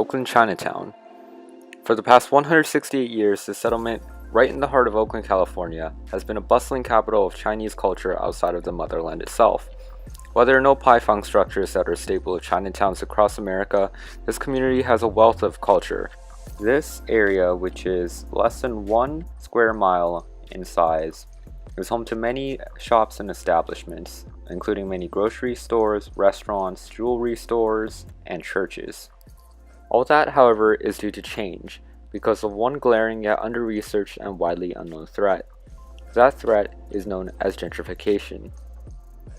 Oakland Chinatown. For the past 168 years, the settlement, right in the heart of Oakland, California, has been a bustling capital of Chinese culture outside of the motherland itself. While there are no pai-fang structures that are a staple of Chinatowns across America, this community has a wealth of culture. This area, which is less than 1 square mile in size, is home to many shops and establishments, including many grocery stores, restaurants, jewelry stores, and churches. All that, however, is due to change because of one glaring yet under-researched and widely unknown threat. That threat is known as gentrification.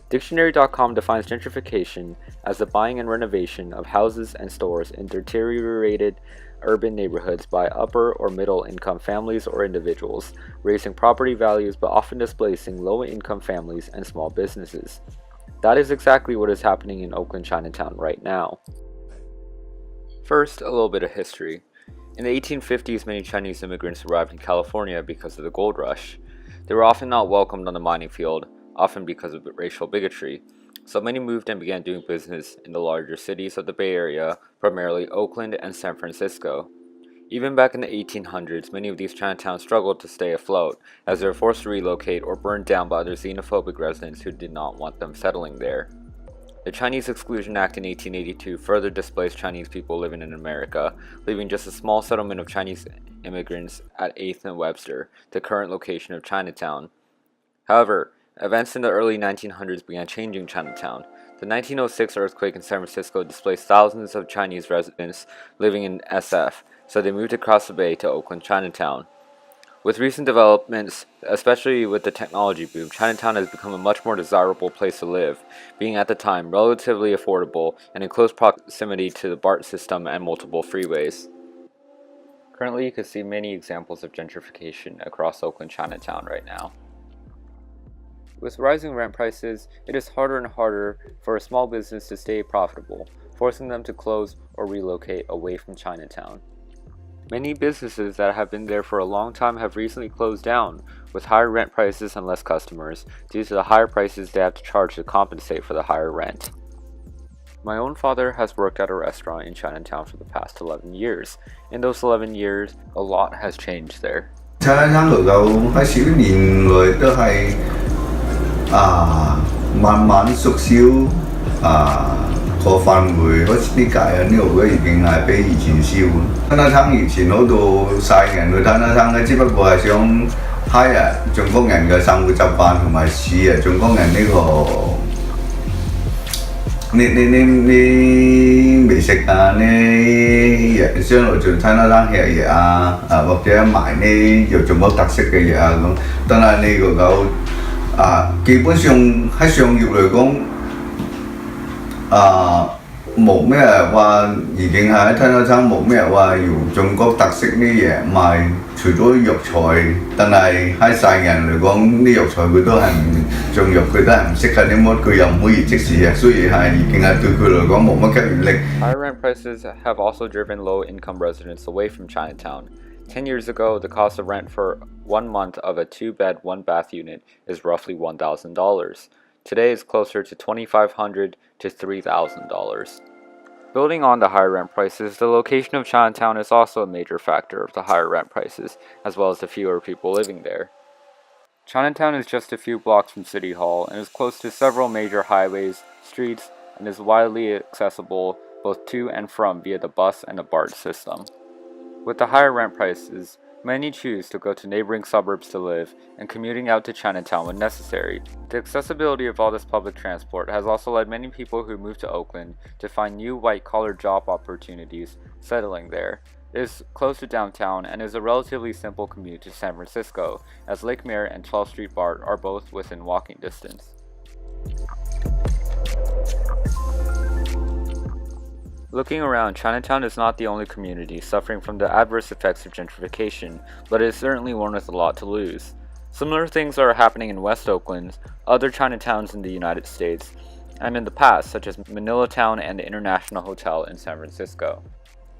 Dictionary.com defines gentrification as the buying and renovation of houses and stores in deteriorated urban neighborhoods by upper or middle income families or individuals, raising property values but often displacing low income families and small businesses. That is exactly what is happening in Oakland Chinatown right now. First, a little bit of history. In the 1850s, many Chinese immigrants arrived in California because of the gold rush. They were often not welcomed on the mining field, often because of racial bigotry, so many moved and began doing business in the larger cities of the Bay Area, primarily Oakland and San Francisco. Even back in the 1800s, many of these Chinatowns struggled to stay afloat, as they were forced to relocate or burned down by other xenophobic residents who did not want them settling there. The Chinese Exclusion Act in 1882 further displaced Chinese people living in America, leaving just a small settlement of Chinese immigrants at 8th and Webster, the current location of Chinatown. However, events in the early 1900s began changing Chinatown. The 1906 earthquake in San Francisco displaced thousands of Chinese residents living in SF, so they moved across the bay to Oakland Chinatown. With recent developments, especially with the technology boom, Chinatown has become a much more desirable place to live, being at the time relatively affordable and in close proximity to the BART system and multiple freeways. Currently, you can see many examples of gentrification across Oakland Chinatown right now. With rising rent prices, it is harder and harder for a small business to stay profitable, forcing them to close or relocate away from Chinatown. Many businesses that have been there for a long time have recently closed down, with higher rent prices and less customers, due to the higher prices they have to charge to compensate for the higher rent. My own father has worked at a restaurant in Chinatown for the past 11 years. In those 11 years, a lot has changed there. Chinatown 喺少年來都係慢慢縮小個範圍，好似呢屆呢度已經係比以前少。Chinatown 以前嗰度曬人去Chinatown嘅，只不過係想睇中國人嘅生活習慣同埋試中國人呢美食呢嘢，將來做Chinatown吃嘢或者買呢有中國特色嘅嘢咁。但係呢個基本上喺商業嚟講，冇咩話已經喺Chinatown冇咩話有中國特色啲嘢賣，除咗藥材，但係喺世人嚟講，啲藥材佢都係唔種藥，佢都係唔識嘅啲乜，佢又唔可以即時嘅，所以係已經係對佢嚟講冇乜吸引力。Higher rent prices have also driven low-income residents away from Chinatown. 10 years ago, the cost of rent for 1 month of a 2-bed, 1-bath unit is roughly $1,000. Today is closer to $2,500 to $3,000. Building on the higher rent prices, the location of Chinatown is also a major factor of the higher rent prices, as well as the fewer people living there. Chinatown is just a few blocks from City Hall and is close to several major highways, streets, and is widely accessible both to and from via the bus and the BART system. With the higher rent prices, many choose to go to neighboring suburbs to live, and commuting out to Chinatown when necessary. The accessibility of all this public transport has also led many people who move to Oakland to find new white-collar job opportunities settling there. It is close to downtown and is a relatively simple commute to San Francisco, as Lake Merritt and 12th Street BART are both within walking distance. Looking around, Chinatown is not the only community suffering from the adverse effects of gentrification, but it is certainly one with a lot to lose. Similar things are happening in West Oakland, other Chinatowns in the United States, and in the past, such as Manilatown and the International Hotel in San Francisco.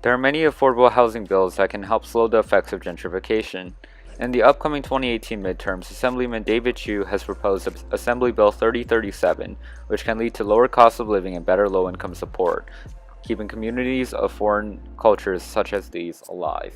There are many affordable housing bills that can help slow the effects of gentrification. In the upcoming 2018 midterms, Assemblyman David Chu has proposed Assembly Bill 3037, which can lead to lower cost of living and better low-income support. keeping communities of foreign cultures such as these alive.